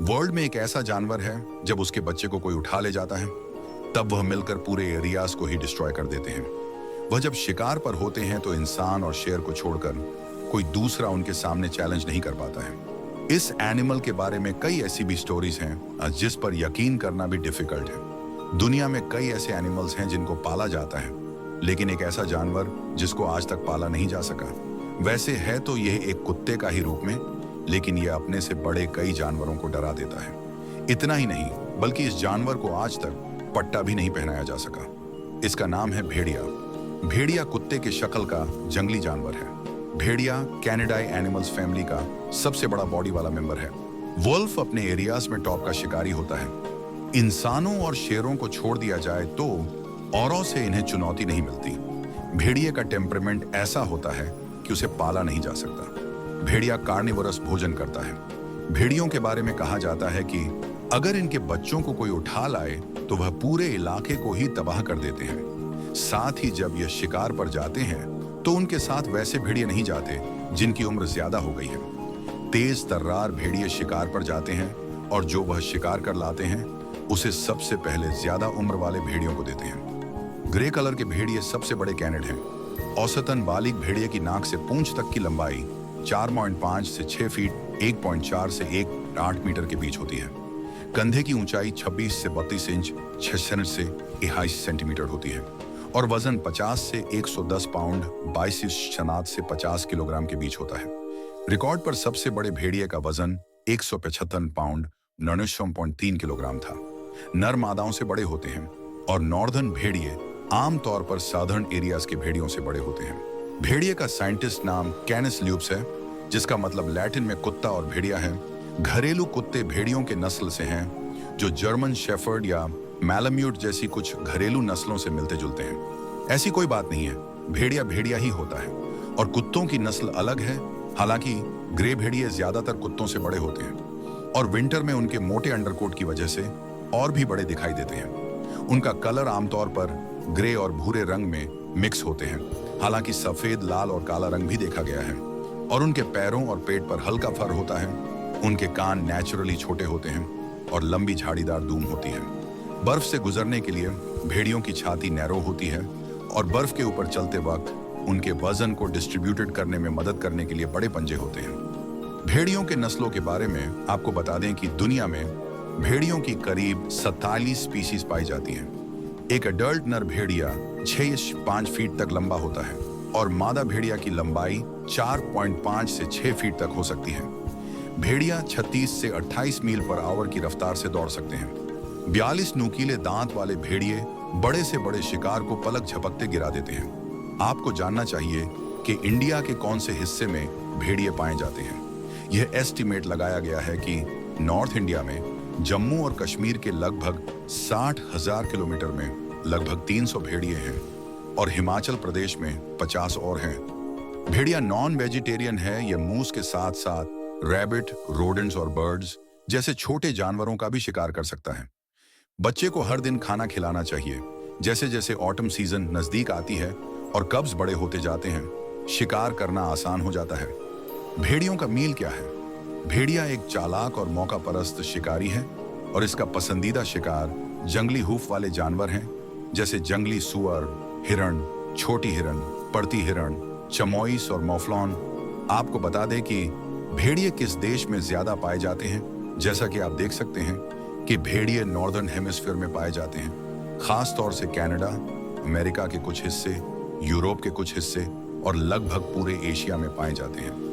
World में एक ऐसा जानवर है, जब उसके बच्चे को कोई उठा ले जाता है तब वह मिलकर पूरे एरियाज को ही डिस्ट्रॉय कर देते हैं। वह जब शिकार पर होते हैं तो इंसान और शेर को छोड़कर कोई दूसरा उनके सामने चैलेंज नहीं कर पाता है। इस एनिमल के बारे में कई ऐसी भी स्टोरीज हैं जिस पर यकीन करना भी डिफिकल्ट है। दुनिया में कई ऐसे एनिमल्स हैं जिनको पाला जाता है, लेकिन एक ऐसा जानवर जिसको आज तक पाला नहीं जा सका। वैसे है तो यह एक कुत्ते का ही रूप में, लेकिन यह अपने से बड़े कई जानवरों को डरा देता है। इतना ही नहीं, बल्कि इस जानवर को आज तक पट्टा भी नहीं पहनाया जा सका। इसका नाम है भेड़िया। भेड़िया कुत्ते के शक्ल का जंगली जानवर है। भेड़िया कैनिडाई एनिमल्स फैमिली का सबसे बड़ा बॉडी वाला मेंबर है। वुल्फ अपने एरियाज में टॉप का शिकारी होता है। इंसानों और शेरों को छोड़ दिया जाए तो औरों से इन्हें चुनौती नहीं मिलती। भेड़िए का टेम्परामेंट ऐसा होता है कि उसे पाला नहीं जा सकता। भेड़िया कार्निवोरस भोजन करता है। भेड़ियों के बारे में कहा जाता है कि अगर इनके बच्चों को कोई उठा लाए तो वह पूरे इलाके को ही तबाह कर देते हैं। साथ ही जब यह शिकार पर जाते हैं तो उनके साथ वैसे भेड़िए नहीं जाते जिनकी उम्र ज्यादा हो गई है। तेज तर्रार भेड़िए शिकार पर जाते हैं और जो वह शिकार कर लाते हैं उसे सबसे पहले ज्यादा उम्र वाले भेड़ियों को देते हैं। ग्रे कलर के भेड़िए सबसे बड़े कैनिड हैं। औसतन बालिग भेड़िए की नाक से पूंछ तक की लंबाई 4.5 से 6 फीट 1.4 से 1.8 मीटर के बीच होती है। कंधे की ऊंचाई 26 से 32 इंच 6 से 21 सेंटीमीटर होती है और वजन 50 से 110 पाउंड 22 शनात से 50 किलोग्राम के बीच होता है। रिकॉर्ड पर सबसे बड़े भेड़िए का वजन 175 पाउंड 99.3 किलोग्राम था। नर मादाओं से बड़े होते हैं और नॉर्दर्न भेड़िए आमतौर पर साधर्न एरियाज के भेड़ियों से बड़े होते हैं। भेड़िए का साइंटिस्ट नाम कैनिस ल्यूप्स है, जिसका मतलब लैटिन में कुत्ता और भेड़िया है। घरेलू कुत्ते भेड़ियों के नस्ल से हैं, जो जर्मन शेफर्ड या मैलाम्यूट जैसी कुछ घरेलू नस्लों से मिलते जुलते हैं। ऐसी कोई बात नहीं है, भेड़िया भेड़िया ही होता है और कुत्तों की नस्ल अलग है। हालांकि ग्रे भेड़िए ज्यादातर कुत्तों से बड़े होते हैं और विंटर में उनके मोटे अंडरकोट की वजह से और भी बड़े दिखाई देते हैं। उनका कलर आमतौर पर ग्रे और भूरे रंग में मिक्स होते हैं, हालांकि सफेद, लाल और काला रंग भी देखा गया है। और उनके पैरों और पेट पर हल्का फर होता है। उनके कान नेचुरली छोटे होते हैं और लंबी झाड़ीदार दूम होती है। बर्फ से गुजरने के लिए भेड़ियों की छाती नैरो होती है और बर्फ के ऊपर चलते वक्त उनके वजन को डिस्ट्रीब्यूटेड करने में मदद करने के लिए बड़े पंजे होते हैं। भेड़ियों के नस्लों के बारे में आपको बता दें कि दुनिया में भेड़ियों की करीब 47 स्पीशीज पाई जाती हैं। एक अडल्ट नर भेड़िया 6 से 5 फीट तक लंबा होता है और मादा भेड़िया की लंबाई 4.5 से 6 फीट तक हो सकती है। भेड़िया 36 से 28 मील पर आवर की रफ्तार से दौड़ सकते हैं। 42 नुकीले दांत वाले भेड़िए बड़े से बड़े शिकार को पलक झपकते गिरा देते हैं। आपको जानना चाहिए कि इंडिया के कौन से हिस्से में भेड़िए पाए जाते हैं। यह एस्टिमेट लगाया गया है कि नॉर्थ इंडिया में जम्मू और कश्मीर के लगभग 60,000 किलोमीटर में लगभग 300 भेड़िए हैं और हिमाचल प्रदेश में 50 और हैं। भेड़िया नॉन वेजिटेरियन है। यह मूस के साथ साथ रैबिट, रोडेंट्स और बर्ड्स जैसे छोटे जानवरों का भी शिकार कर सकता है। बच्चे को हर दिन खाना खिलाना चाहिए। जैसे जैसे ऑटम सीजन नजदीक आती है और कब्ज बड़े होते जाते हैं, शिकार करना आसान हो जाता है। भेड़ियों का मील क्या है? भेड़िया एक चालाक और मौका परस्त शिकारी है और इसका पसंदीदा शिकार जंगली हूफ वाले जानवर हैं, जैसे जंगली सुअर, हिरण, छोटी हिरण, पड़ती हिरण, चमोइस और मौफ्लॉन। आपको बता दें कि भेड़िए किस देश में ज्यादा पाए जाते हैं। जैसा कि आप देख सकते हैं कि भेड़िए नॉर्दर्न हेमिस्फीयर में पाए जाते हैं, खास तौर से कनाडा, अमेरिका के कुछ हिस्से, यूरोप के कुछ हिस्से और लगभग पूरे एशिया में पाए जाते हैं।